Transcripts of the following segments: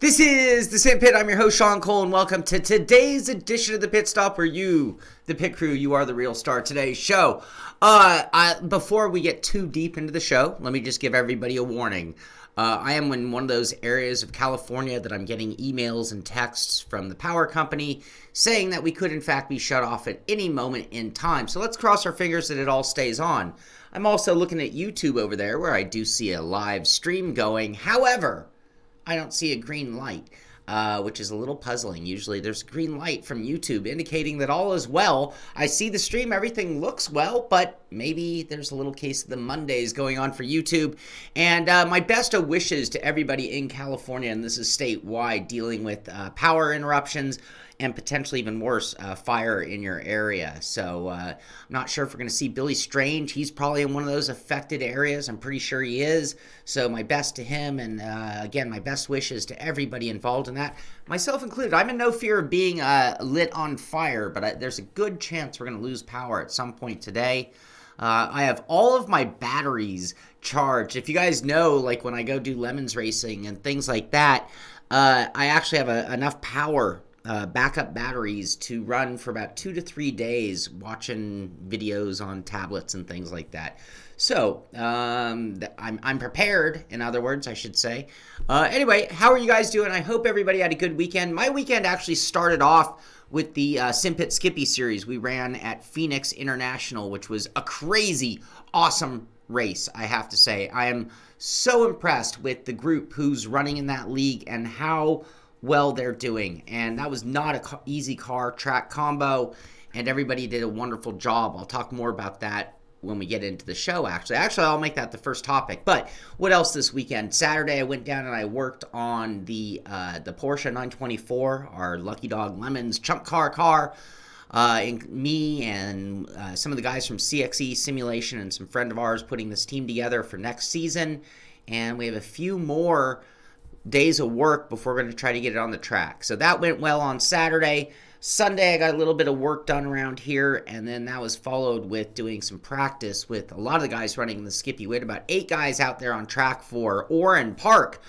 This is the Simpit. I'm your host, Shaun Cole, and welcome to today's edition of the Pit Stop, where you, the pit crew, you are the real star. Today's show. Before we get too deep into the show, let me just give everybody a warning. I am in one of those areas of California that I'm getting emails and texts from the power company saying that we could, in fact, be shut off at any moment in time. So let's cross our fingers that it all stays on. I'm also looking at YouTube over there, where I do see a live stream going. However, I don't see a green light, which is a little puzzling. Usually there's a green light from YouTube indicating that all is well. I see the stream, everything looks well, but maybe there's a little case of the Mondays going on for YouTube. And my best of wishes to everybody in California, and this is statewide, dealing with power interruptions and potentially even worse, fire in your area. So I'm not sure if we're going to see Billy Strange. He's probably in one of those affected areas. I'm pretty sure he is. So my best to him, and again, my best wishes to everybody involved in that, myself included. I'm in no fear of being lit on fire, but there's a good chance we're going to lose power at some point today. I have all of my batteries charged. If you guys know, like when I go do Lemons racing and things like that, I actually have enough power, backup batteries to run for about 2 to 3 days watching videos on tablets and things like that. So I'm prepared, in other words, I should say. Anyway, how are you guys doing? I hope everybody had a good weekend. My weekend actually started off with the Simpit Skippy series we ran at Phoenix International, which was a crazy, awesome race, I have to say. I am so impressed with the group who's running in that league and how well they're doing. And that was not an easy car track combo, and everybody did a wonderful job. I'll talk more about that when we get into the show, actually. I'll make that the first topic. But what else this weekend? Saturday, I went down and I worked on the Porsche 924, our Lucky Dog Lemons chump car. And me and some of the guys from CXE Simulation and some friend of ours putting this team together for next season. And we have a few more days of work before we're going to try to get it on the track. So that went well on Saturday. Sunday, I got a little bit of work done around here, and then that was followed with doing some practice with a lot of the guys running the Skippy. We had about 8 guys out there on track for Oran Park.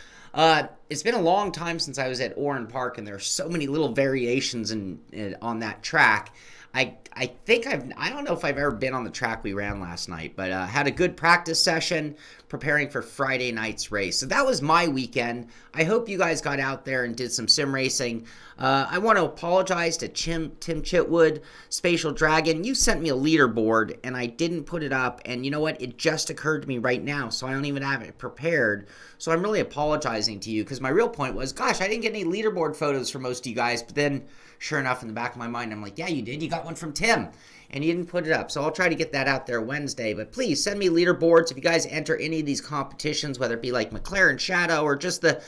It's been a long time since I was at Oran Park, and there are so many little variations on that track. I don't know if I've ever been on the track we ran last night, but had a good practice session preparing for Friday night's race. So that was my weekend. I hope you guys got out there and did some sim racing. I want to apologize to Tim Chitwood, Spatial Dragon. You sent me a leaderboard, and I didn't put it up, and you know what? It just occurred to me right now, so I don't even have it prepared. So I'm really apologizing to you, because my real point was, gosh, I didn't get any leaderboard photos for most of you guys, but then sure enough, in the back of my mind, I'm like, yeah, you did. You got one from Tim, and you didn't put it up. So I'll try to get that out there Wednesday. But please send me leaderboards if you guys enter any of these competitions, whether it be like McLaren Shadow or just the,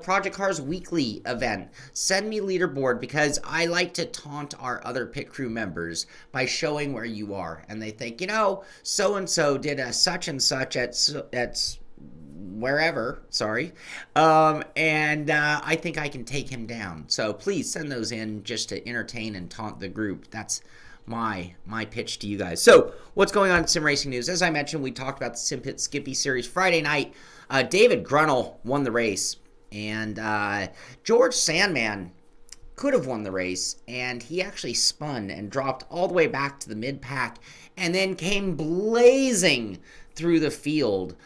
Project Cars Weekly event. Send me leaderboard, because I like to taunt our other pit crew members by showing where you are. And they think, so-and-so did a such and such at wherever, sorry, and I think I can take him down. So please send those in just to entertain and taunt the group. That's my pitch to you guys. So what's going on in sim racing news? As I mentioned, we talked about the Simpit Skippy series Friday night. David Grunnell won the race, and George Sandman could have won the race, and he actually spun and dropped all the way back to the mid-pack and then came blazing through the field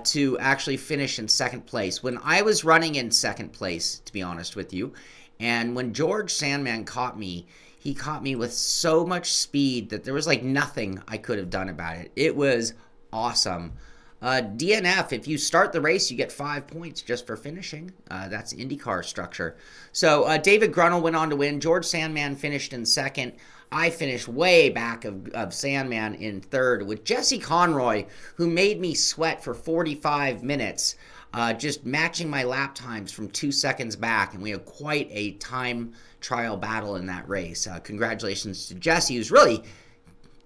to actually finish in second place. When I was running in second place, to be honest with you, and when George Sandman caught me, he caught me with so much speed that there was like nothing I could have done about it. It was awesome. DNF, if you start the race, you get 5 points just for finishing. That's IndyCar structure. So David Grunnell went on to win. George Sandman finished in second. I finished way back of Sandman in third with Jesse Conroy, who made me sweat for 45 minutes, just matching my lap times from 2 seconds back. And we had quite a time trial battle in that race. Congratulations to Jesse, who's really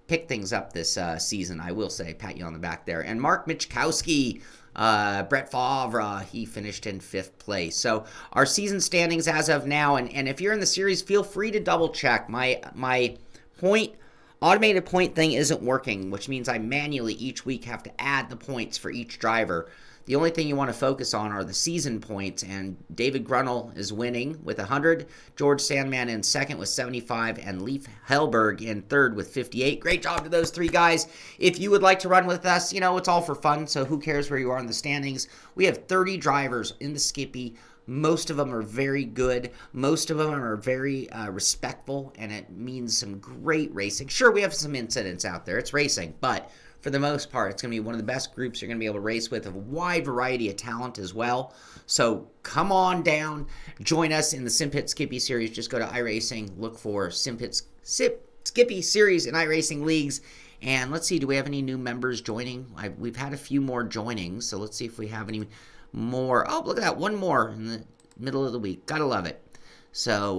picked things up this season, I will say. Pat you on the back there. And Mark Michkowski, Brett Favre, he finished in 5th place. So our season standings as of now, and if you're in the series, feel free to double check. My point Automated point thing isn't working, which means I manually each week have to add the points for each driver. The only thing you want to focus on are the season points, and David Grunnell is winning with 100, George Sandman in second with 75, and Leif Hellberg in third with 58. Great job to those three guys. If you would like to run with us, it's all for fun, so who cares where you are in the standings. We have 30 drivers in the Skippy. Most of them are very good. Most of them are very respectful, and it means some great racing. Sure, we have some incidents out there. It's racing, but for the most part, it's going to be one of the best groups you're going to be able to race with, of a wide variety of talent as well. So come on down, join us in the Simpit Skippy Series. Just go to iRacing, look for Simpit Skippy Series and iRacing Leagues. And let's see, do we have any new members joining? We've had a few more joining, so let's see if we have any more. Oh, look at that, one more in the middle of the week. Gotta love it. So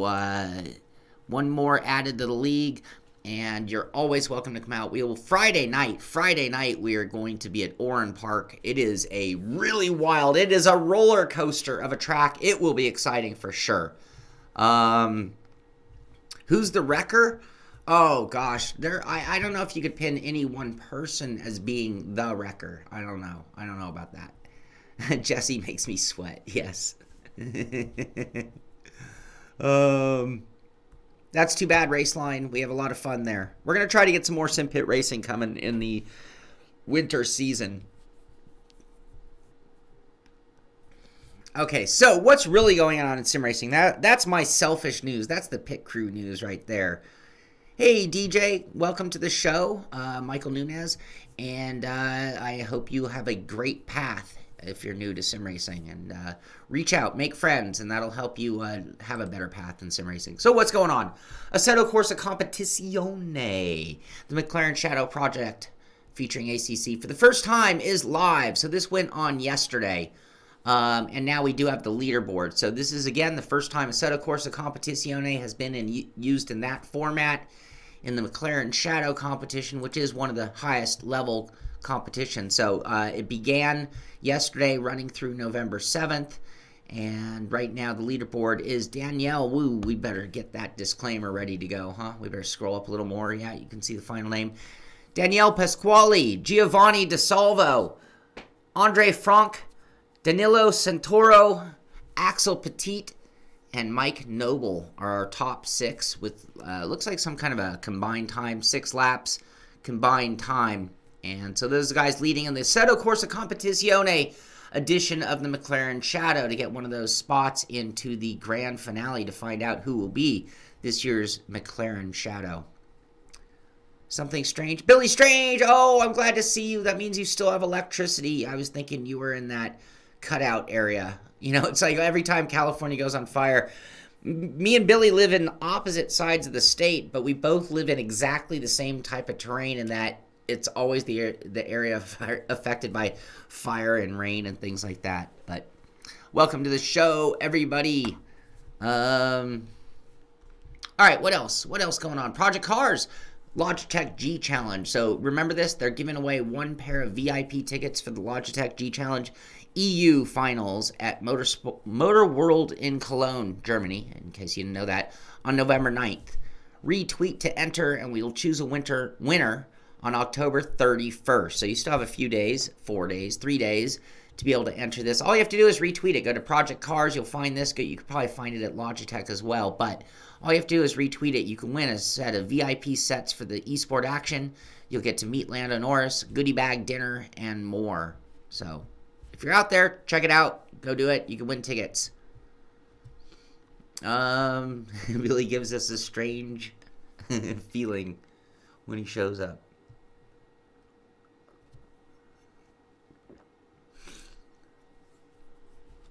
one more added to the league. And you're always welcome to come out. Friday night, we are going to be at Oran Park. It is a really wild, it is a roller coaster of a track. It will be exciting for sure. Who's the wrecker? Oh, gosh. I don't know if you could pin any one person as being the wrecker. I don't know about that. Jesse makes me sweat. Yes. That's too bad, Raceline. We have a lot of fun there. We're going to try to get some more Simpit racing coming in the winter season. Okay, so what's really going on in sim racing? That's my selfish news. That's the pit crew news right there. Hey, DJ, welcome to the show, Michael Nunez. And I hope you have a great path if you're new to sim racing, and reach out, make friends, and that'll help you have a better path in sim racing. So what's going on? Assetto Corsa Competizione, the McLaren Shadow project featuring ACC for the first time is live. So this went on yesterday, and now we do have the leaderboard. So this is again the first time Assetto Corsa Competizione has been used in that format in the McLaren Shadow competition, which is one of the highest level competition. So it began yesterday, running through November 7th, and right now the leaderboard is Danielle Wu. We better get that disclaimer ready to go, huh? We better scroll up a little more. Yeah, you can see the final name. Danielle Pasquale, Giovanni DeSalvo, Andre Franck, Danilo Santoro, Axel Petit, and Mike Noble are our top six with, looks like some kind of a combined time, 6 laps combined time. And so those guys leading in the Assetto Corsa Competizione edition of the McLaren Shadow to get one of those spots into the grand finale to find out who will be this year's McLaren Shadow. Something strange. Billy Strange! Oh, I'm glad to see you. That means you still have electricity. I was thinking you were in that cutout area. It's like every time California goes on fire. Me and Billy live in opposite sides of the state, but we both live in exactly the same type of terrain in that it's always the area affected by fire and rain and things like that. But welcome to the show, everybody. All right, what else? What else going on? Project Cars, Logitech G Challenge. So remember this, they're giving away 1 pair of VIP tickets for the Logitech G Challenge EU Finals at Motor World in Cologne, Germany, in case you didn't know that, on November 9th. Retweet to enter, and we will choose a winner on October 31st. So you still have a few days, 4 days, 3 days to be able to enter this. All you have to do is retweet it. Go to Project Cars. You'll find this. You could probably find it at Logitech as well. But all you have to do is retweet it. You can win a set of VIP sets for the eSport action. You'll get to meet Lando Norris, goodie bag, dinner, and more. So if you're out there, check it out. Go do it. You can win tickets. It really gives us a strange feeling when he shows up.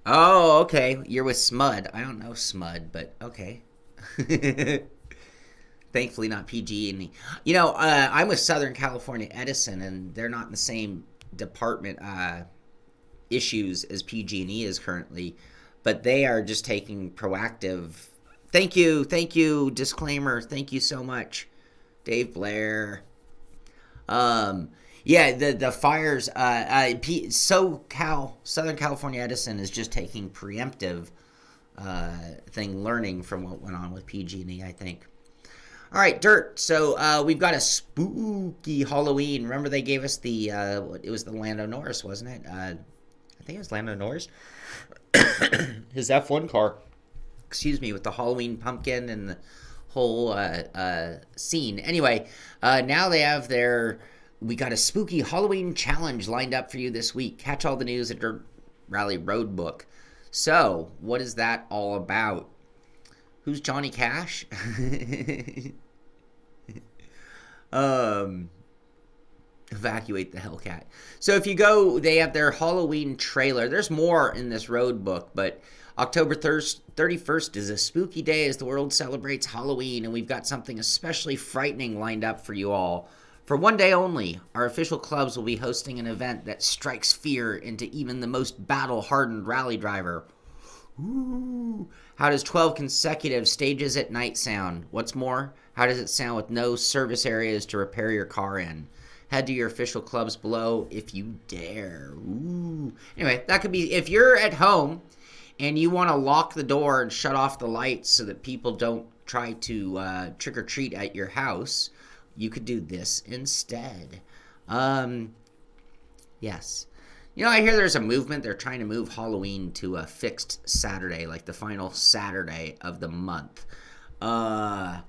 Oh, okay. You're with Smud. I don't know Smud, but okay. Thankfully not PG&E. I'm with Southern California Edison, and they're not in the same department issues as PG&E is currently, but they are just taking proactive. Thank you, disclaimer. Thank you so much, Dave Blair. Yeah, the fires, Southern California Edison is just taking preemptive learning from what went on with PG&E, I think. All right, Dirt. So we've got a spooky Halloween. Remember they gave us the, it was the Lando Norris, wasn't it? I think it was Lando Norris. His F1 car. Excuse me, with the Halloween pumpkin and the whole scene. Anyway, now they have we got a spooky Halloween challenge lined up for you this week. Catch all the news at Dirt Rally Roadbook. So, what is that all about? Who's Johnny Cash? Evacuate the Hellcat. So if you go, they have their Halloween trailer. There's more in this road book, but October 31st is a spooky day as the world celebrates Halloween, and we've got something especially frightening lined up for you all. For one day only, our official clubs will be hosting an event that strikes fear into even the most battle-hardened rally driver. Ooh. How does 12 consecutive stages at night sound? What's more, how does it sound with no service areas to repair your car in? Head to your official clubs below if you dare. Ooh. Anyway, that could be, if you're at home and you want to lock the door and shut off the lights so that people don't try to trick-or-treat at your house, you could do this instead. Yes. You know, I hear there's a movement. They're trying to move Halloween to a fixed Saturday, like the final Saturday of the month. And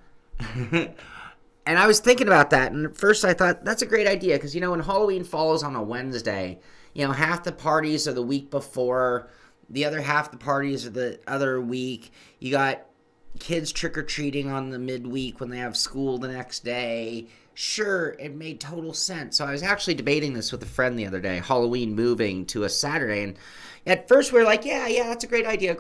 I was thinking about that, and at first I thought, that's a great idea, because, you know, when Halloween falls on a Wednesday, you know, half the parties are the week before, the other half the parties are the other week. You got kids trick-or-treating on the midweek when they have school the next day. Sure, it made total sense. So I was actually debating this with a friend the other day, Halloween moving to a Saturday. And at first we were like, yeah, that's a great idea.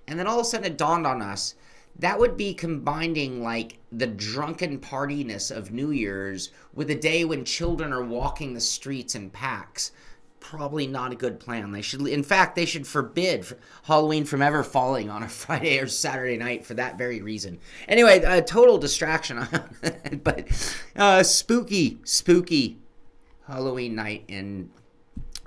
And then all of a sudden it dawned on us, that would be combining like the drunken partiness of New Year's with a day when children are walking the streets in packs. Probably not a good plan. They should forbid Halloween from ever falling on a Friday or Saturday night for that very reason. Anyway, a total distraction. But spooky Halloween night in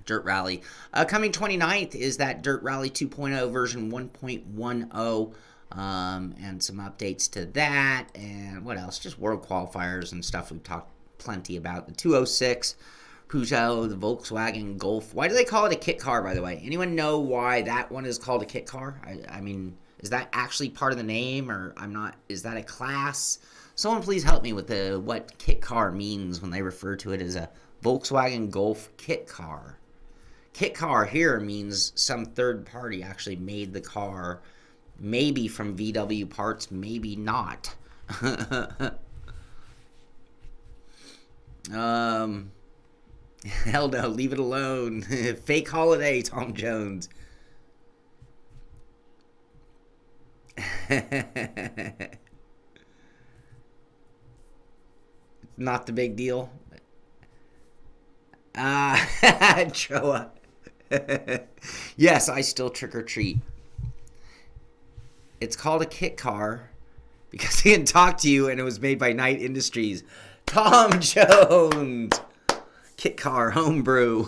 Dirt Rally. Coming 29th is that Dirt Rally 2.0 version 1.10. And some updates to that. And what else? Just world qualifiers and stuff we've talked plenty about. The 206. Peugeot, the Volkswagen Golf. Why do they call it a kit car, by the way? Anyone know why that one is called a kit car? I mean, is that actually part of the name, or is that a class? Someone please help me with what kit car means when they refer to it as a Volkswagen Golf kit car. Kit car here means some third party actually made the car, maybe from VW parts, maybe not. Hell no, leave it alone. Fake holiday, Tom Jones. Not the big deal. Choa. Yes, I still trick or treat. It's called a kit car because he didn't talk to you and it was made by Knight Industries. Tom Jones. Kit car homebrew.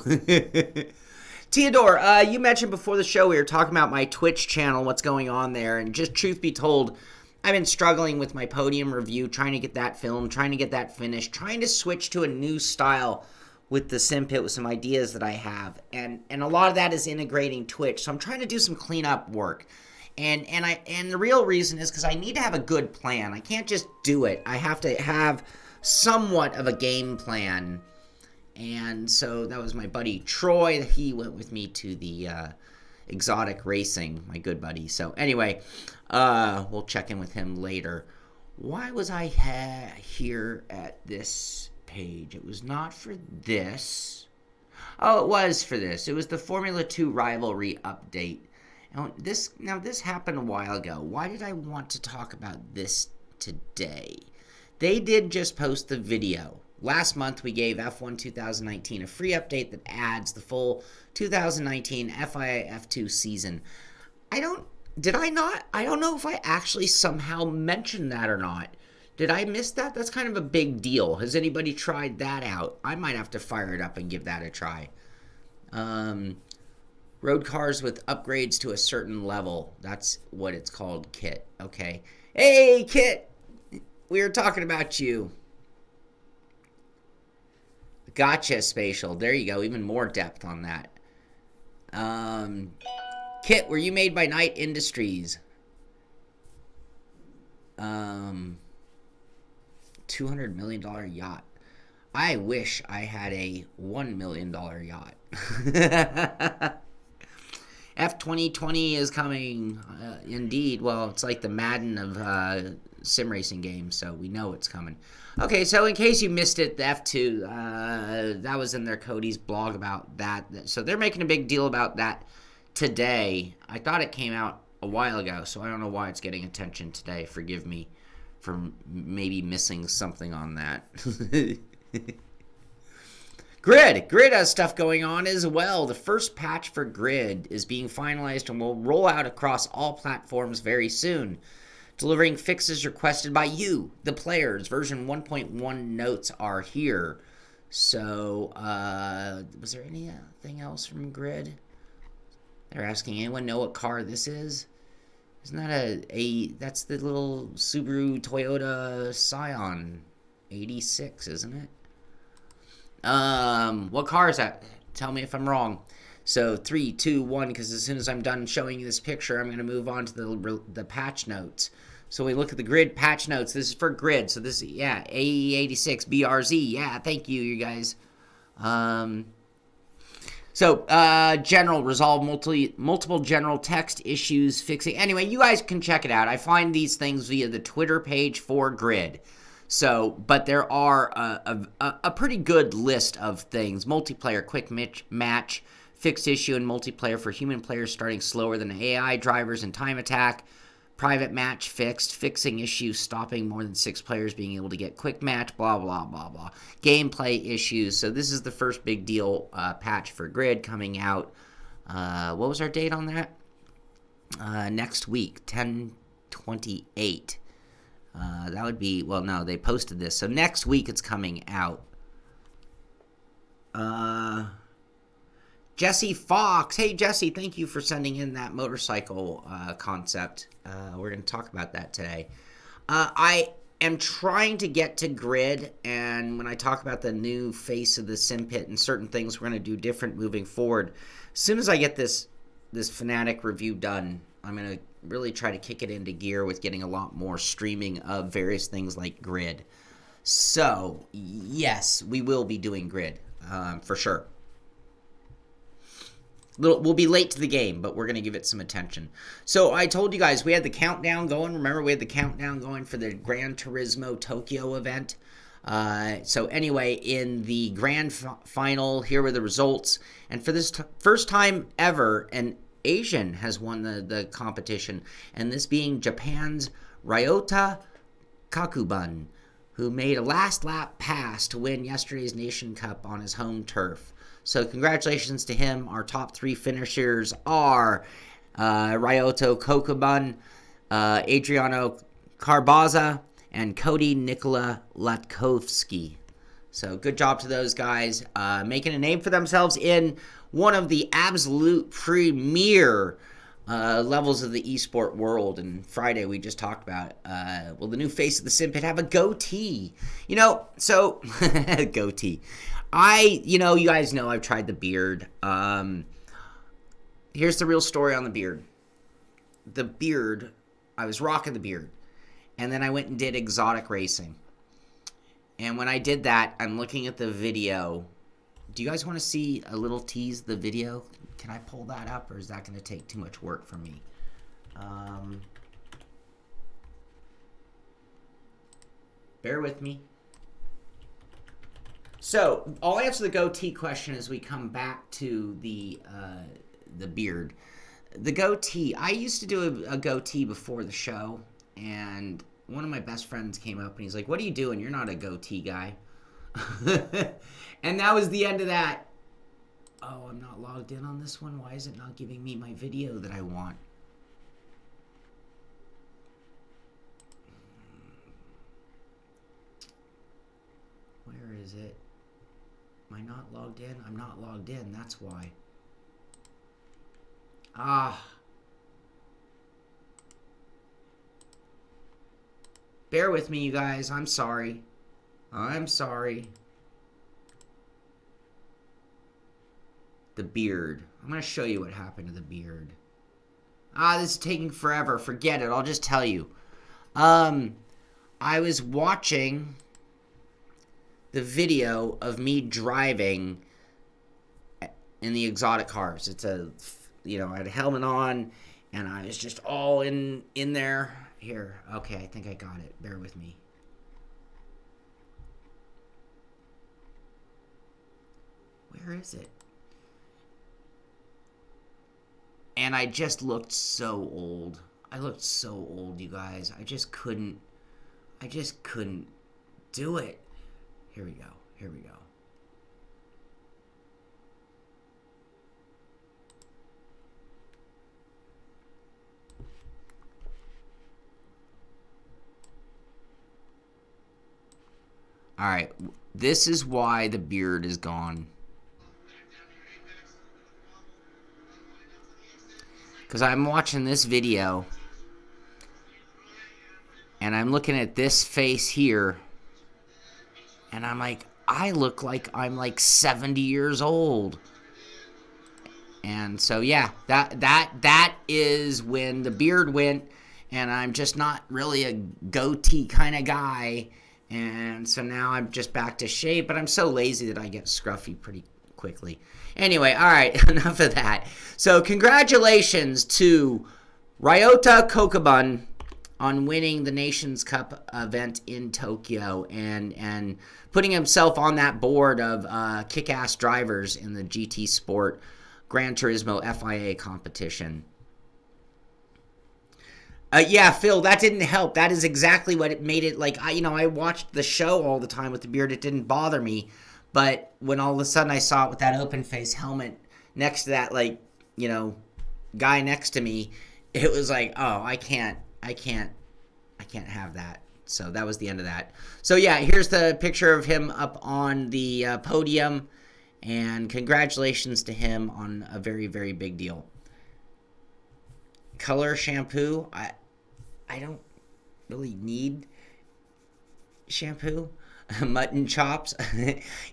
Theodore, you mentioned before the show we were talking about my Twitch channel, what's going on there, and just truth be told, I've been struggling with my podium review, trying to get that filmed, trying to get that finished, trying to switch to a new style with the Simpit with some ideas that I have, and a lot of that is integrating Twitch, so I'm trying to do some cleanup work. And the real reason is because I need to have a good plan. I can't just do it. I have to have somewhat of a game plan. And so that was my buddy Troy. He went with me to the exotic racing, my good buddy. So anyway, we'll check in with him later. Why was I here at this page? It was not for this. Oh, it was for this. It was the Formula 2 rivalry update. Now this happened a while ago. Why did I want to talk about this today? They did just post the video. Last month, we gave F1 2019 a free update that adds the full 2019 FIA F2 season. I don't know if I actually somehow mentioned that or not. Did I miss that? That's kind of a big deal. Has anybody tried that out? I might have to fire it up and give that a try. Road cars with upgrades to a certain level. That's what it's called, Kit. Okay. Hey, Kit! We were talking about you. Gotcha, Spatial. There you go. Even more depth on that. Kit, were you made by Knight Industries? $200 million yacht. I wish I had a $1 million yacht. F2020 is coming, indeed. Well, it's like the Madden of sim racing games, so we know it's coming. Okay, so in case you missed it, the F2, that was in their Cody's blog about that. So they're making a big deal about that today. I thought it came out a while ago, so I don't know why it's getting attention today. Forgive me for maybe missing something on that. Grid has stuff going on as well. The first patch for Grid is being finalized and will roll out across all platforms very soon, delivering fixes requested by you, the players. Version 1.1 notes are here. So, was there anything else from Grid? They're asking, anyone know what car this is? Isn't that that's the little Subaru Toyota Scion 86, isn't it? What car is that? Tell me if I'm wrong. So 3, 2, 1, because as soon as I'm done showing you this picture, I'm going to move on to the patch notes. So we look at the Grid patch notes. This is for Grid. So this is, yeah, AE86 BRZ. Yeah, thank you, you guys. General resolve multiple general text issues fixing. Anyway, you guys can check it out. I find these things via the Twitter page for Grid. So, but there are a pretty good list of things. Multiplayer quick match, fixed issue and multiplayer for human players starting slower than AI drivers and time attack. Private match fixed, fixing issues, stopping more than 6 players being able to get quick match, blah, blah, blah, blah. Gameplay issues. So this is the first big deal patch for Grid coming out. What was our date on that? Next week, 10/28. That would be, well, no, they posted this. So next week it's coming out. Jesse Fox. Hey, Jesse, thank you for sending in that motorcycle concept. We're going to talk about that today. I am trying to get to Grid, and when I talk about the new face of the Simpit and certain things we're going to do different moving forward, as soon as I get this Fanatic review done, I'm going to really try to kick it into gear with getting a lot more streaming of various things like Grid. So, yes, we will be doing Grid, for sure. We'll be late to the game, but we're going to give it some attention. So I told you guys we had the countdown going. Remember, we had the countdown going for the Gran Turismo Tokyo event. So anyway, in the grand final, here were the results. And for this first time ever, an Asian has won the competition, and this being Japan's Ryota Kakubun, who made a last lap pass to win yesterday's Nation Cup on his home turf. So congratulations to him. Our top 3 finishers are Ryoto Kokubun, Adriano Carbaza, and Cody Nikola Latkovsky. So good job to those guys, making a name for themselves in one of the absolute premier levels of the esport world. And Friday we just talked about, will the new face of the Simpit have a goatee? So goatee. You guys know I've tried the beard. Here's the real story on the beard. The beard, I was rocking the beard. And then I went and did exotic racing. And when I did that, I'm looking at the video. Do you guys want to see a little tease of the video? Can I pull that up, or is that going to take too much work from me? Bear with me. So, I'll answer the goatee question as we come back to the beard. The goatee, I used to do a goatee before the show, and one of my best friends came up and he's like, "What are you doing? You're not a goatee guy." And that was the end of that. Oh, I'm not logged in on this one. Why is it not giving me my video that I want? Where is it? Am I not logged in? I'm not logged in. That's why. Bear with me, you guys. I'm sorry. I'm sorry. The beard. I'm going to show you what happened to the beard. This is taking forever. Forget it. I'll just tell you. I was watching the video of me driving in the exotic cars. It's a, I had a helmet on, and I was just all in there. Here, okay, I think I got it. Bear with me. Where is it? And I just looked so old. I looked so old, you guys. I just couldn't do it. Here we go. Here we go. All right. This is why the beard is gone. Because I'm watching this video, and I'm looking at this face here, and I'm like, I look like I'm like 70 years old. And so, yeah, that is when the beard went, and I'm just not really a goatee kind of guy. And so now I'm just back to shape, but I'm so lazy that I get scruffy pretty quickly. Anyway, all right, enough of that. So congratulations to Ryota Kokubun on winning the Nations Cup event in Tokyo and putting himself on that board of kick-ass drivers in the GT Sport Gran Turismo FIA competition. Yeah, Phil, that didn't help. That is exactly what it made it like. I watched the show all the time with the beard. It didn't bother me. But when all of a sudden I saw it with that open face helmet next to that, guy next to me, it was like, oh, I can't have that. So that was the end of that. So yeah, here's the picture of him up on the podium, and congratulations to him on a very, very big deal. Color shampoo, I don't really need shampoo. Mutton chops.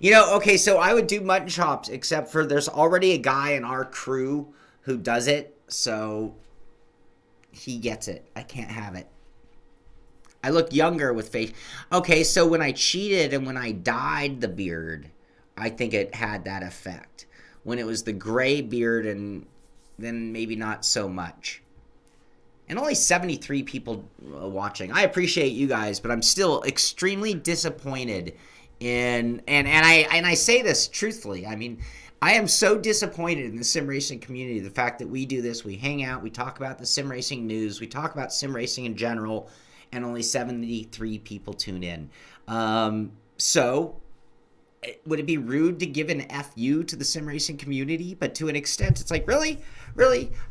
Okay, so I would do mutton chops, except for there's already a guy in our crew who does it, so he gets it. I can't have it. I look younger with face. Okay, so when I cheated and when I dyed the beard, I think it had that effect. When it was the gray beard, and then maybe not so much. And only 73 people watching. I appreciate you guys, but I'm still extremely disappointed in, and I say this truthfully. I mean, I am so disappointed in the sim racing community. The fact that we do this, we hang out, we talk about the sim racing news, we talk about sim racing in general, and only 73 people tune in. So would it be rude to give an FU to the sim racing community? But to an extent, it's like, really?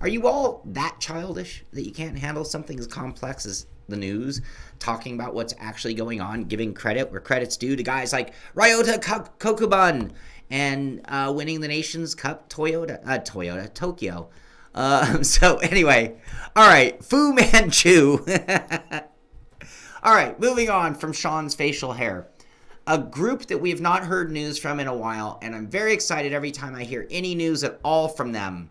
Are you all that childish that you can't handle something as complex as the news, talking about what's actually going on, giving credit where credit's due to guys like Ryota Kokubun and winning the Nations Cup Tokyo. So anyway, all right, Fu Manchu. All right, moving on from Shaun's facial hair. A group that we have not heard news from in a while, and I'm very excited every time I hear any news at all from them.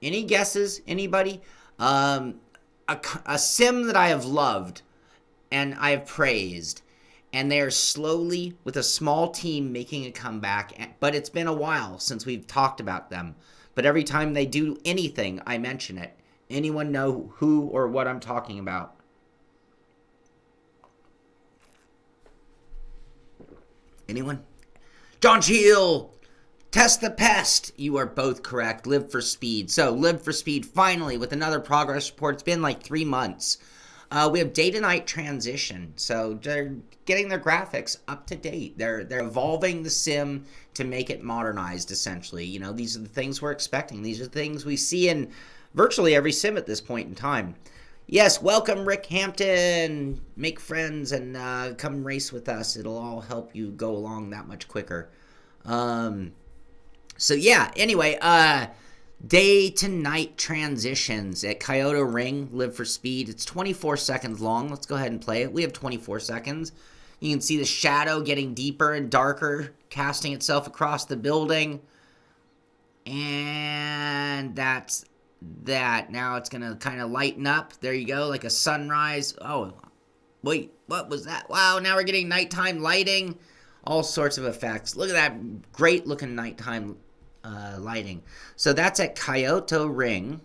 Any guesses? Anybody? A sim that I have loved and I have praised, and they are slowly, with a small team, making a comeback, but it's been a while since we've talked about them. But every time they do anything, I mention it. Anyone know who or what I'm talking about? Anyone? John Shield! Test the Pest! You are both correct. Live for Speed. So, Live for Speed finally with another progress report. It's been like 3 months. We have day to night transition. So, they're getting their graphics up to date. They're evolving the sim to make it modernized, essentially. These are the things we're expecting. These are the things we see in virtually every sim at this point in time. Yes, welcome Rick Hampton. Make friends and come race with us. It'll all help you go along that much quicker. So yeah, anyway, Day to night transitions at Kyoto Ring, Live for Speed. It's 24 seconds long. Let's go ahead and play it. We have 24 seconds. You can see the shadow getting deeper and darker, casting itself across the building. And that's that. Now it's going to kind of lighten up. There you go, like a sunrise. Oh, wait, what was that? Wow, now we're getting nighttime lighting. All sorts of effects. Look at that great looking nighttime lighting. So that's at Kyoto Ring.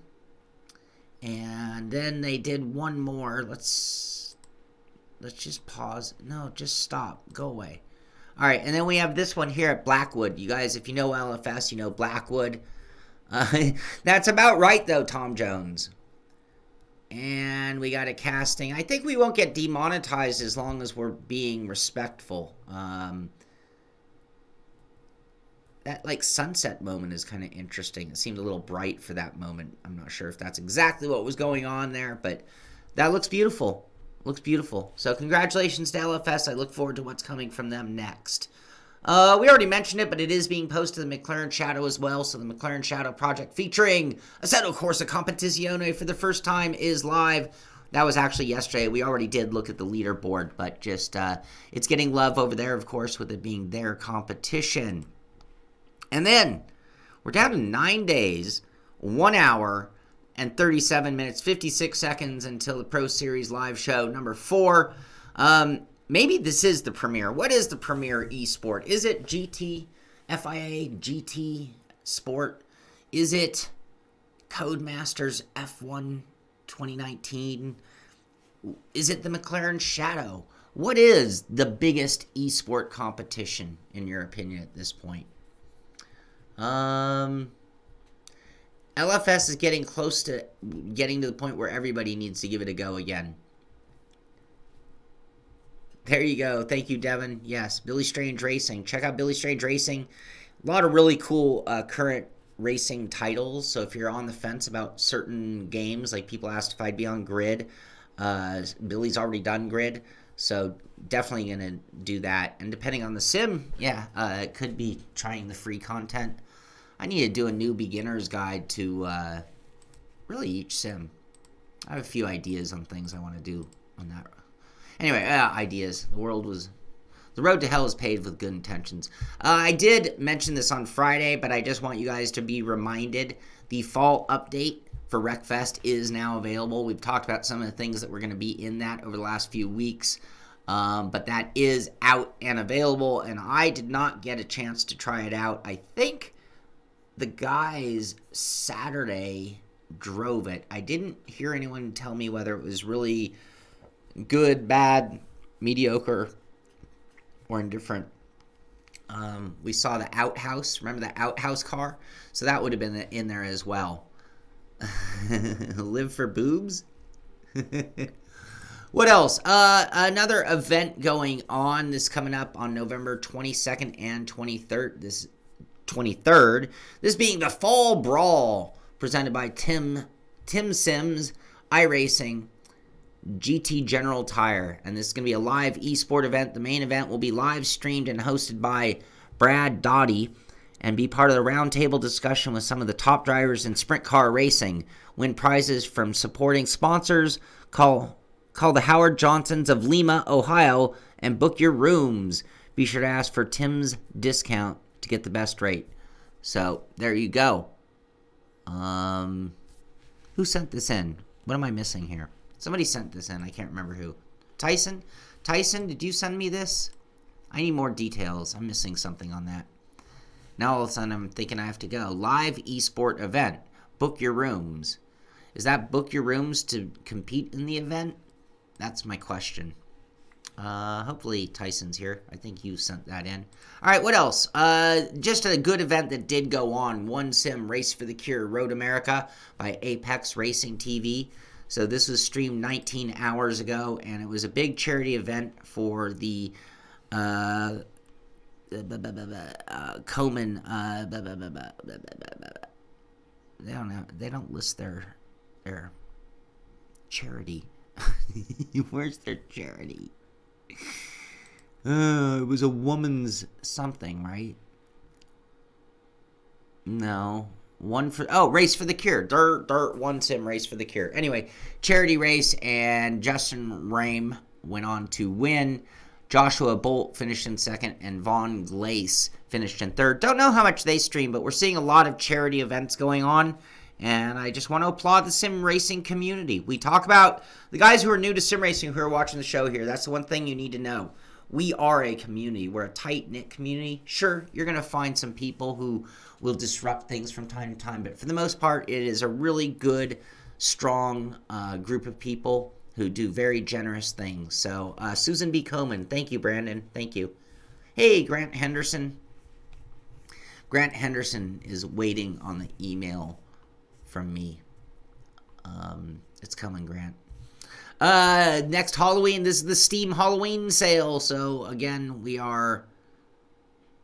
And then they did one more. Let's just pause. No, just stop. Go away. All right, and then we have this one here at Blackwood. You guys, if you know LFS, you know Blackwood. That's about right, though, Tom Jones. And we got a casting. I think we won't get demonetized as long as we're being respectful. That, like, sunset moment is kind of interesting. It seemed a little bright for that moment. I'm not sure if that's exactly what was going on there, but that looks beautiful. Looks beautiful. So congratulations to LFS. I look forward to what's coming from them next. We already mentioned it, but it is being posted to the McLaren Shadow as well. So the McLaren Shadow project featuring Assetto Corsa Competizione for the first time is live. That was actually yesterday. We already did look at the leaderboard, but just it's getting love over there, of course, with it being their competition. And then we're down to 9 days, 1 hour, and 37 minutes, 56 seconds until the Pro Series live show number 4. Maybe this is the premiere. What is the premiere esport? Is it GT, FIA, GT Sport? Is it Codemasters F1 2019? Is it the McLaren Shadow? What is the biggest esport competition, in your opinion, at this point? LFS is getting close to getting to the point where everybody needs to give it a go again. There you go. Thank you, Devin. Yes, Billy Strange Racing. Check out Billy Strange Racing. A lot of really cool current racing titles. So if you're on the fence about certain games, like people asked if I'd be on Grid, Billy's already done Grid. So definitely going to do that. And depending on the sim, yeah, it could be trying the free content. I need to do a new beginner's guide to really each sim. I have a few ideas on things I want to do on that. Anyway, ideas. The road to hell is paved with good intentions. I did mention this on Friday, but I just want you guys to be reminded the fall update for Wreckfest is now available. We've talked about some of the things that were going to be in that over the last few weeks, but that is out and available, and I did not get a chance to try it out. I think the guys Saturday drove it. I didn't hear anyone tell me whether it was really good, bad, mediocre, or indifferent. We saw the outhouse. Remember the outhouse car? So that would have been in there as well. Live for boobs? What else? Another event going on. This coming up on November 22nd and 23rd. This being the Fall Brawl, presented by Tim Sims, iRacing, GT General Tire. And this is going to be a live esport event. The main event will be live streamed and hosted by Brad Dottie and be part of the roundtable discussion with some of the top drivers in sprint car racing. Win prizes from supporting sponsors. Call the Howard Johnsons of Lima, Ohio, and book your rooms. Be sure to ask for Tim's discount to get the best rate. So there you go. Who sent this in? What am I missing here? Somebody sent this in. I can't remember who. Tyson, did you send me this? I need more details. I'm missing something on that. Now all of a sudden I'm thinking I have to go. Live esport event. Book your rooms. Is that book your rooms to compete in the event? That's my question. Hopefully Tyson's here. I think you sent that in. All right, what else? Just a good event that did go on. One Sim Race for the Cure Road America by Apex Racing TV. So this was streamed 19 hours ago, and it was a big charity event for the Komen. They don't list their charity. Where's their charity? It was a woman's something, right? No. Race for the Cure. Dirt 1 Sim, Race for the Cure. Anyway, charity race, and Justin Rame went on to win. Joshua Bolt finished in second, and Vaughn Glace finished in third. Don't know how much they stream, but we're seeing a lot of charity events going on, and I just want to applaud the sim racing community. We talk about the guys who are new to sim racing who are watching the show here. That's the one thing you need to know. We are a community. We're a tight-knit community. Sure, you're going to find some people who will disrupt things from time to time, but for the most part, it is a really good, strong group of people who do very generous things. So, Susan B. Coleman, thank you, Brandon. Thank you. Hey, Grant Henderson. Grant Henderson is waiting on the email from me. It's coming, Grant. Next Halloween, this is the Steam Halloween sale. So, again, we are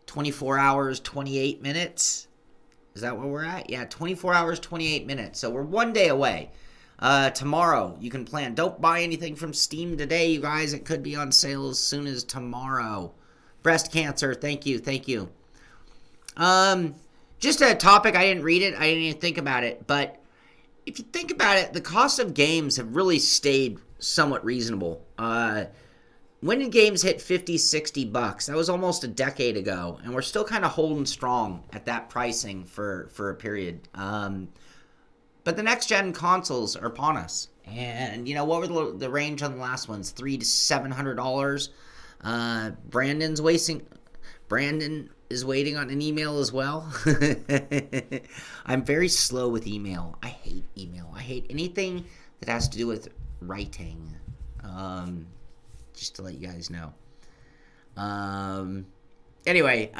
24 hours, 28 minutes. Is that where we're at? Yeah, 24 hours, 28 minutes. So, we're one day away. Tomorrow, you can plan. Don't buy anything from Steam today, you guys. It could be on sale as soon as tomorrow. Breast cancer, thank you. Just a topic, I didn't read it. I didn't even think about it. But if you think about it, the cost of games have really stayed somewhat reasonable. When did games hit $50, $60? That was almost a decade ago. And we're still kind of holding strong at that pricing for a period. But the next-gen consoles are upon us. And, what were the range on the last ones? $300 to $700. Brandon is waiting on an email as well. I'm very slow with email. I hate email. I hate anything that has to do with writing. Just to let you guys know. Anyway,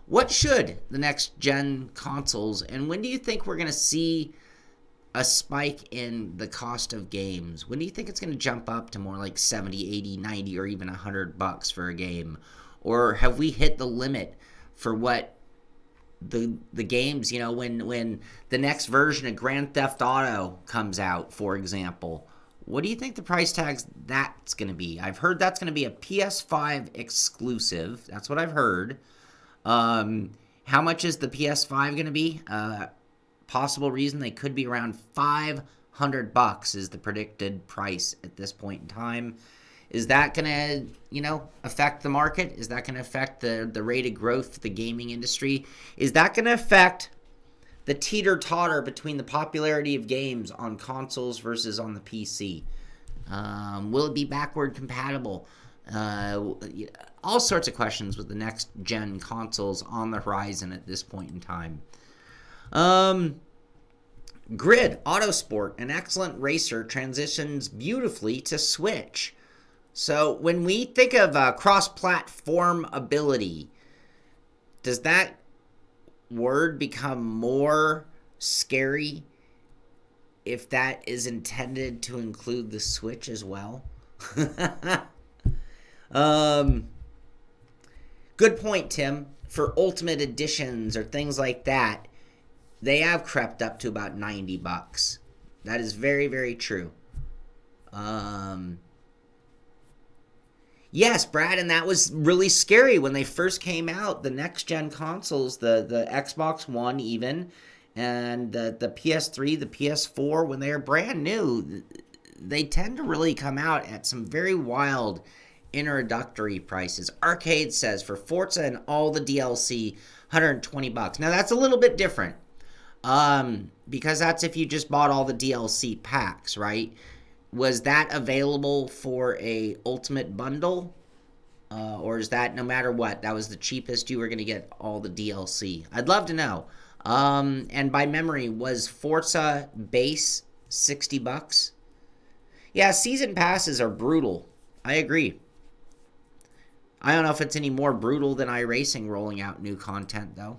what should the next-gen consoles, and when do you think we're going to see a spike in the cost of games? When do you think it's going to jump up to more like 70, 80, 90, or even $100 for a game? Or have we hit the limit for what the games, when the next version of Grand Theft Auto comes out, for example? What do you think the price tag's that's going to be? I've heard that's going to be a PS5 exclusive. That's what I've heard. How much is the PS5 going to be? Possible reason they could be around $500 is the predicted price at this point in time. Is that going to, affect the market? Is that going to affect the rate of growth of the gaming industry? Is that going to affect the teeter-totter between the popularity of games on consoles versus on the PC? Will it be backward compatible? All sorts of questions with the next-gen consoles on the horizon at this point in time. Grid Autosport, an excellent racer, transitions beautifully to Switch. So when we think of cross-platform ability, does that word become more scary if that is intended to include the Switch as well? Good point, Tim. For Ultimate Editions or things like that, they have crept up to about $90. That is very, very true. Yes, Brad, and that was really scary when they first came out. The next-gen consoles, the Xbox One even, and the PS3, the PS4, when they are brand new, they tend to really come out at some very wild introductory prices. Arcade says for Forza and all the DLC, $120. Now, that's a little bit different. Because that's if you just bought all the DLC packs, right? Was that available for a Ultimate Bundle? Or is that no matter what, that was the cheapest you were going to get all the DLC? I'd love to know. And by memory, was Forza base $60? Yeah, season passes are brutal. I agree. I don't know if it's any more brutal than iRacing rolling out new content, though.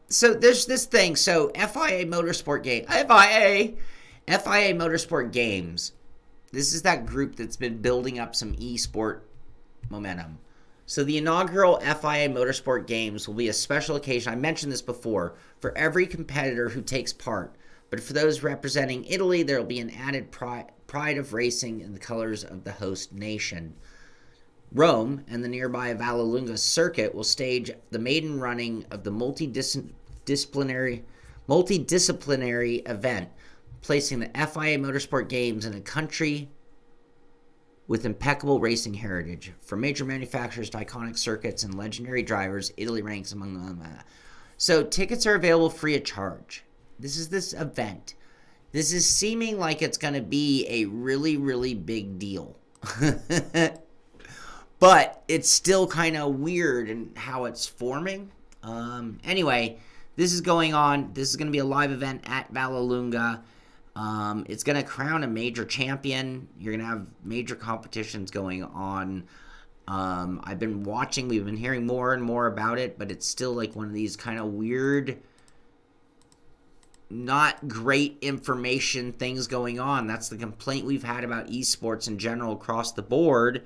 So there's this thing. So FIA Motorsport Games. This is that group that's been building up some esport momentum. So the inaugural FIA Motorsport Games will be a special occasion. I mentioned this before, for every competitor who takes part. But for those representing Italy, there will be an added pride of racing in the colors of the host nation. Rome and the nearby Vallelunga circuit will stage the maiden running of the multidisciplinary multidisciplinary event, placing the FIA Motorsport Games in a country with impeccable racing heritage. From major manufacturers to iconic circuits and legendary drivers, Italy ranks among them. So tickets are available free of charge. This is this event. This is seeming like it's going to be a really, really big deal. But it's still kind of weird in how it's forming. Anyway, this is going on. This is going to be a live event at Vallelunga. It's going to crown a major champion. You're going to have major competitions going on. I've been watching. We've been hearing more and more about it, but it's still like one of these kind of weird, not great information things going on. That's the complaint we've had about esports in general across the board,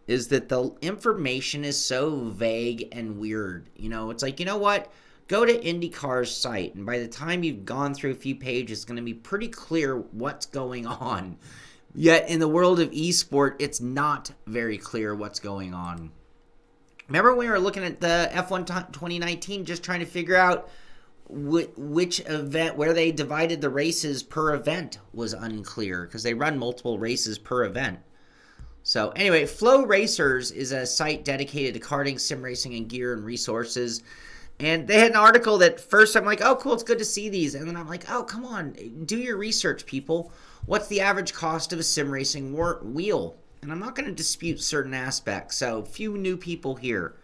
is that the information is so vague and weird. You know, it's like, you know what? Go to IndyCar's site, and by the time you've gone through a few pages, it's going to be pretty clear what's going on. Yet, in the world of esport, it's not very clear what's going on. Remember when we were looking at the F1 2019, just trying to figure out which event, where they divided the races per event was unclear, because they run multiple races per event. So, anyway, Flow Racers is a site dedicated to karting, sim racing, and gear and resources. And they had an article that first I'm like, oh, cool, it's good to see these. And then I'm like, oh, come on, do your research, people. What's the average cost of a sim racing wheel? And I'm not going to dispute certain aspects. So, few new people here.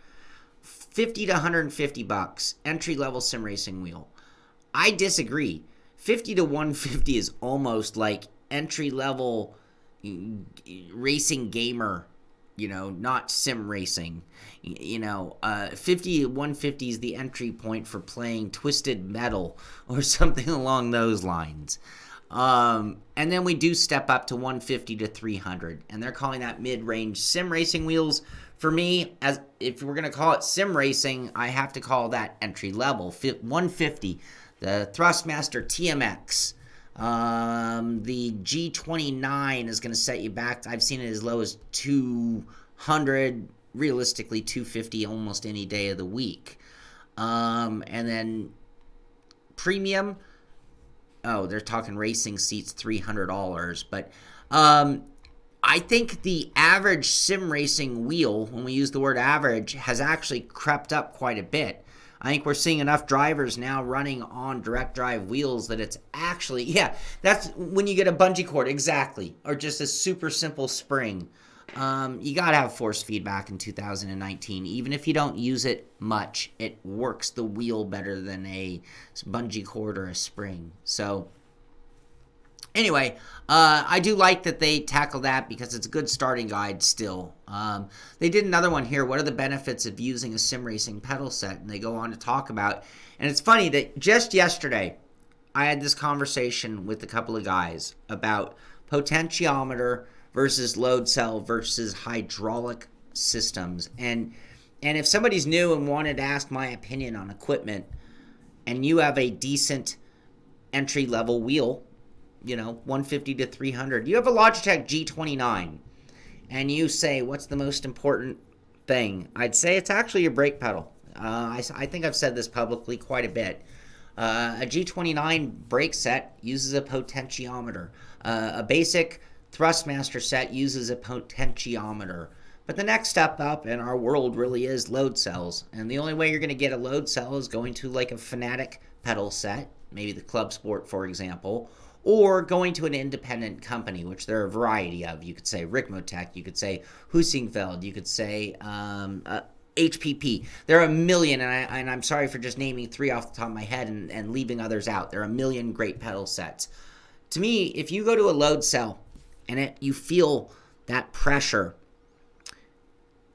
$50 to $150, entry-level sim racing wheel. I disagree. $50 to $150 is almost like entry-level racing gamer, you know, not sim racing. You know, 50 to 150 is the entry point for playing Twisted Metal or something along those lines. And then we do step up to 150 to 300, and they're calling that mid-range sim racing wheels. For me, as if we're going to call it sim racing, I have to call that entry level. 150, the Thrustmaster TMX. The G29 is going to set you back. I've seen it as low as 200, realistically 250 almost any day of the week. And then premium, oh, they're talking racing seats, $300. But I think the average sim racing wheel, when we use the word average, has actually crept up quite a bit. I think we're seeing enough drivers now running on direct drive wheels that it's actually, yeah, that's when you get a bungee cord, exactly, or just a super simple spring. You got to have force feedback in 2019. Even if you don't use it much, it works the wheel better than a bungee cord or a spring. So anyway, I do like that they tackle that because it's a good starting guide still. They did another one here. What are the benefits of using a sim racing pedal set? And they go on to talk about, and it's funny that just yesterday I had this conversation with a couple of guys about potentiometer versus load cell versus hydraulic systems. And if somebody's new and wanted to ask my opinion on equipment, and you have a decent entry level wheel, you know, 150 to 300. You have a Logitech G29, and you say, what's the most important thing? I'd say it's actually your brake pedal. I think I've said this publicly quite a bit. A G29 brake set uses a potentiometer. A basic Thrustmaster set uses a potentiometer. But the next step up in our world really is load cells. And the only way you're going to get a load cell is going to like a Fanatic pedal set, maybe the Club Sport, for example, or going to an independent company, which there are a variety of. You could say Ricmotech, you could say Husingfeld, you could say HPP. There are a million, and I'm sorry for just naming three off the top of my head and leaving others out. There are a million great pedal sets. To me, if you go to a load cell and you feel that pressure,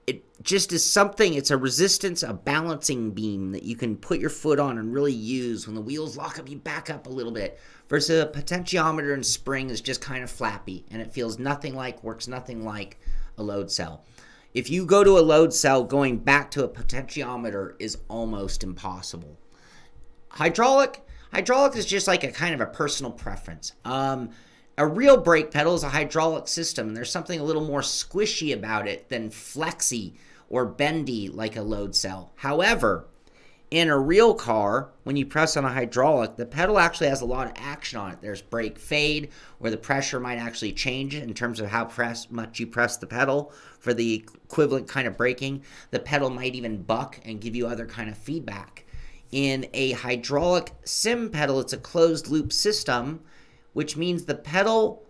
it just is something, it's a resistance, a balancing beam that you can put your foot on and really use. When the wheels lock up, you back up a little bit. Versus a potentiometer and spring is just kind of flappy, and it feels nothing like, works nothing like a load cell. If you go to a load cell, going back to a potentiometer is almost impossible. Hydraulic is just like a kind of a personal preference. A real brake pedal is a hydraulic system, and there's something a little more squishy about it than flexy or bendy like a load cell. However, In a real car, when you press on a hydraulic, the pedal actually has a lot of action on it. There's brake fade, where the pressure might actually change in terms of how much you press the pedal for the equivalent kind of braking. The pedal might even buck and give you other kind of feedback. In a hydraulic sim pedal, it's a closed loop system, which means the pedal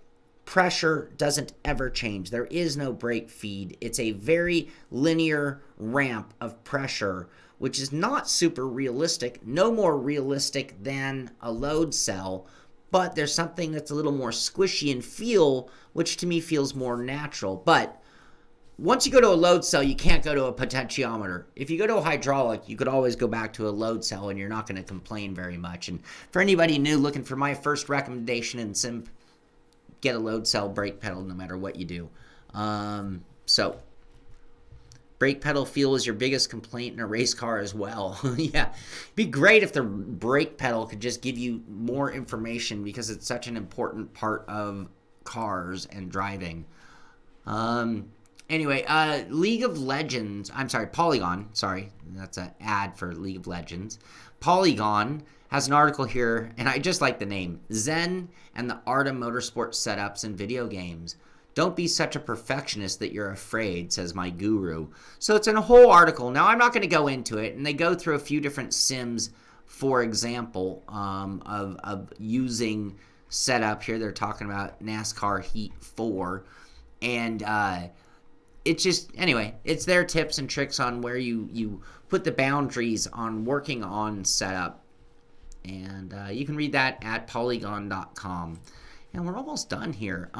pressure doesn't ever change. There is no brake feed. It's a very linear ramp of pressure, which is not super realistic, no more realistic than a load cell, but there's something that's a little more squishy in feel, which to me feels more natural. But once you go to a load cell, you can't go to a potentiometer. If you go to a hydraulic, you could always go back to a load cell and you're not going to complain very much. And for anybody new looking for my first recommendation in Simp, get a load cell brake pedal no matter what you do. So brake pedal feel is your biggest complaint in a race car as well. Yeah, it'd be great if the brake pedal could just give you more information because it's such an important part of cars and driving. Anyway, League of Legends, I'm sorry, Polygon, sorry, that's an ad for League of Legends. Polygon has an article here, and I just like the name, Zen and the Art of Motorsport Setups in Video Games. Don't be such a perfectionist that you're afraid, says my guru. So it's in a whole article. Now, I'm not going to go into it, and they go through a few different sims, for example, of using setup. Here they're talking about NASCAR Heat 4, and it's just, anyway, it's their tips and tricks on where you put the boundaries on working on setup. And you can read that at polygon.com. And we're almost done here.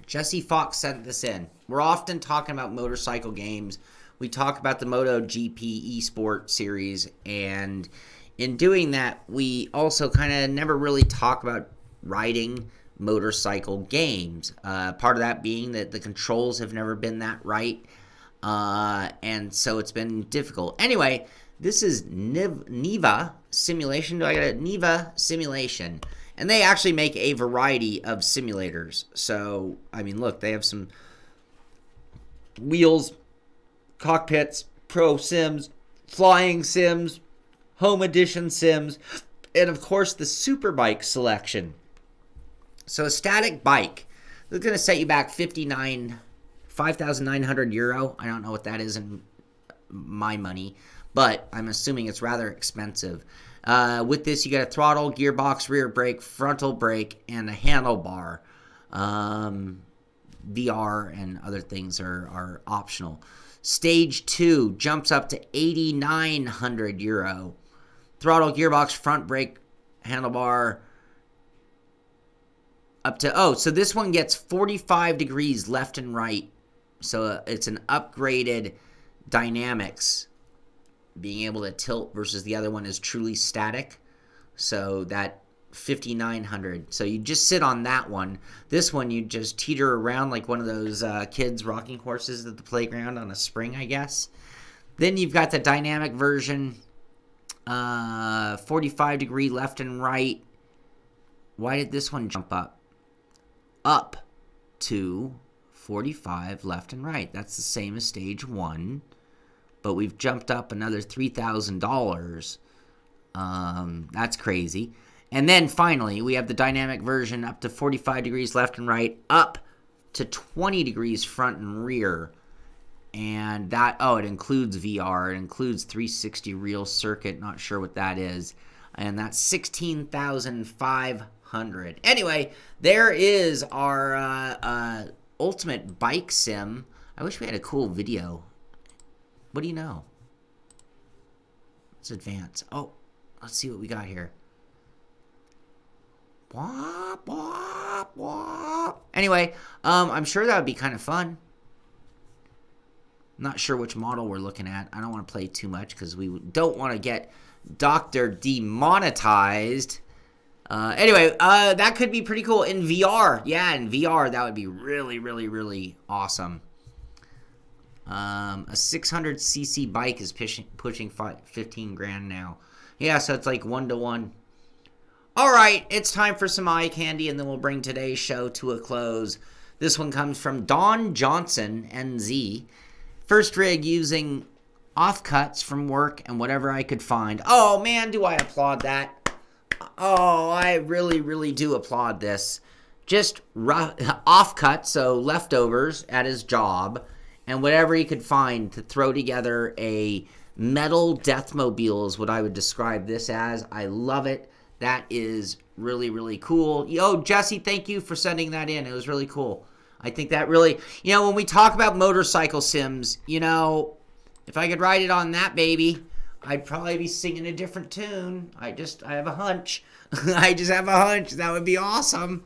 Jesse Fox sent this in. We're often talking about motorcycle games. We talk about the MotoGP eSport series. And in doing that, we also kind of never really talk about riding motorcycle games. Part of that being that the controls have never been that right. And so it's been difficult. Anyway, this is Niva Simulation. Do I got it? Niva Simulation. And they actually make a variety of simulators. So, I mean, look, they have some wheels, cockpits, pro sims, flying sims, home edition sims, and of course the superbike selection. So a static bike, they're going to set you back 5,900 euro. I don't know what that is in my money, but I'm assuming it's rather expensive. With this, you got a throttle, gearbox, rear brake, frontal brake, and a handlebar. VR and other things are optional. Stage 2 jumps up to 8,900 euro. Throttle, gearbox, front brake, handlebar, up to, so this one gets 45 degrees left and right. So it's an upgraded dynamics, being able to tilt, versus the other one is truly static. So that 5,900. So you just sit on that one. This one you just teeter around like one of those kids rocking horses at the playground on a spring, I guess. Then you've got the dynamic version, 45 degree left and right. Why did this one jump up? Up to 45 left and right. That's the same as stage 1. But we've jumped up another $3,000. That's crazy. And then finally, we have the dynamic version up to 45 degrees left and right, up to 20 degrees front and rear. And that, it includes VR. It includes 360 real circuit. Not sure what that is. And that's 16,500. Anyway, there is our ultimate bike sim. I wish we had a cool video. What do you know? Let's advance. Let's see what we got here. Wop, wop, wop. Anyway, I'm sure that would be kind of fun. Not sure which model we're looking at. I don't want to play too much because we don't want to get Dr. demonetized. Anyway, that could be pretty cool in VR. Yeah, in VR, that would be really, really, really awesome. A 600cc bike is pushing 15 grand now. Yeah, so it's like 1-to-1. All right, it's time for some eye candy, and then we'll bring today's show to a close. This one comes from Don Johnson, NZ. First rig using offcuts from work and whatever I could find. Oh, man, do I applaud that. Oh, I really, really do applaud this. Just offcuts, so leftovers at his job, and whatever he could find to throw together a metal Deathmobile is what I would describe this as. I love it. That is really, really cool. Yo, Jesse, thank you for sending that in. It was really cool. I think that really, when we talk about motorcycle sims, if I could write it on that baby, I'd probably be singing a different tune. I have a hunch. I just have a hunch. That would be awesome.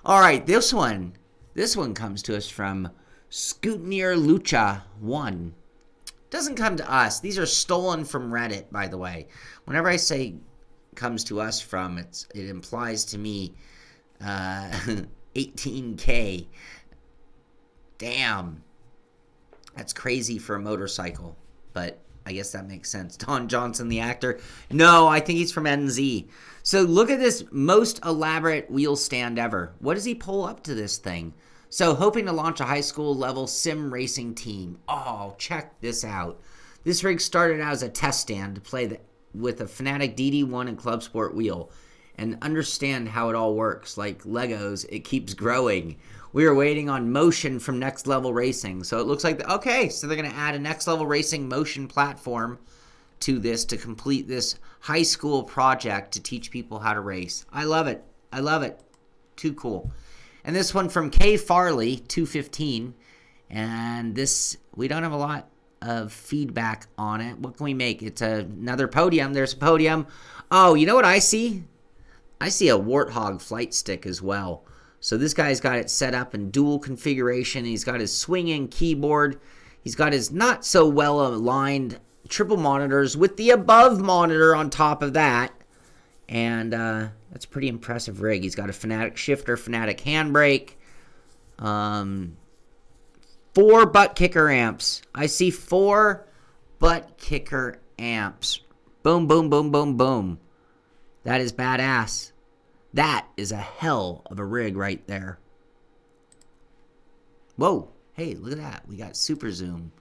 All right, this one comes to us from Scootnier Lucha 1. Doesn't come to us. These are stolen from Reddit, by the way. Whenever I say comes to us from, it implies to me 18K. Damn. That's crazy for a motorcycle, but I guess that makes sense. Don Johnson, the actor. No, I think he's from NZ. So look at this most elaborate wheel stand ever. What does he pull up to this thing? So hoping to launch a high school level sim racing team. Oh, check this out. This rig started out as a test stand to play with a Fanatec DD1 and Club Sport wheel and understand how it all works. Like Legos, it keeps growing. We are waiting on motion from Next Level Racing. So it looks like, okay, so they're going to add a Next Level Racing motion platform to this to complete this high school project to teach people how to race. I love it. I love it. Too cool. And this one from K Farley, 215. And this, we don't have a lot of feedback on it. What can we make? It's another podium. There's a podium. Oh, you know what I see? I see a Warthog flight stick as well. So this guy's got it set up in dual configuration. He's got his swinging keyboard. He's got his not so well aligned triple monitors with the above monitor on top of that. And that's a pretty impressive rig. He's got a Fanatec shifter, Fanatec handbrake. 4 butt kicker amps. I see 4 butt kicker amps. Boom, boom, boom, boom, boom. That is badass. That is a hell of a rig right there. Whoa. Hey, look at that. We got super zoom.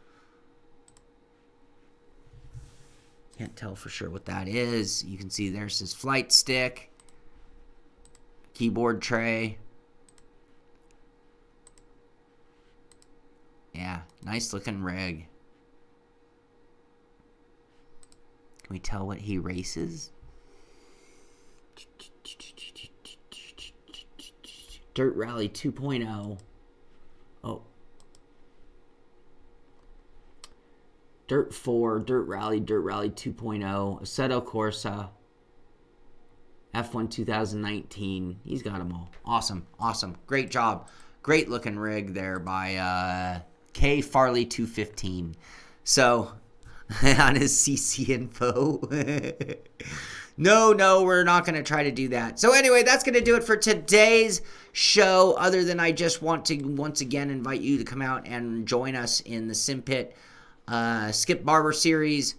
Can't tell for sure what that is. You can see there's his flight stick. Keyboard tray. Yeah, nice looking rig. Can we tell what he races? Dirt Rally 2.0. Oh. Dirt 4, Dirt Rally 2.0, Assetto Corsa, F1 2019. He's got them all. Awesome, awesome. Great job. Great looking rig there by K Farley 215. So, on his CC info. No, we're not going to try to do that. So anyway, that's going to do it for today's show, other than I just want to once again invite you to come out and join us in the Simpit Skip Barber series,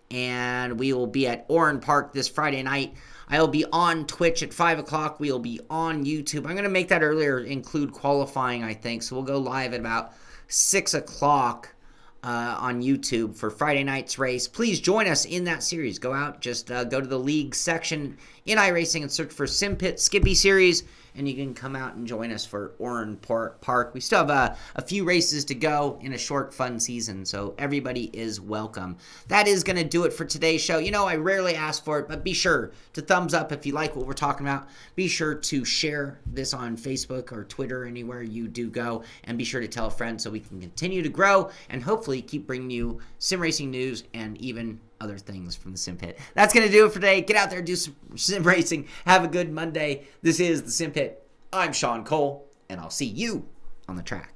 and we will be at Oran Park this Friday night. I'll be on Twitch at 5 o'clock. We'll be on YouTube. I'm going to make that earlier, include qualifying, I think. So we'll go live at about 6 o'clock on YouTube for Friday night's race. Please join us in that series. Go out, just go to the league section in iRacing and search for Simpit Skippy Series, and you can come out and join us for Oran Park. We still have a few races to go in a short, fun season, so everybody is welcome. That is going to do it for today's show. I rarely ask for it, but be sure to thumbs up if you like what we're talking about. Be sure to share this on Facebook or Twitter, anywhere you do go, and be sure to tell a friend so we can continue to grow and hopefully keep bringing you sim racing news and even other things from the Simpit. That's going to do it for today. Get out there, do some sim racing. Have a good Monday. This is the Simpit. I'm Shaun Cole, and I'll see you on the track.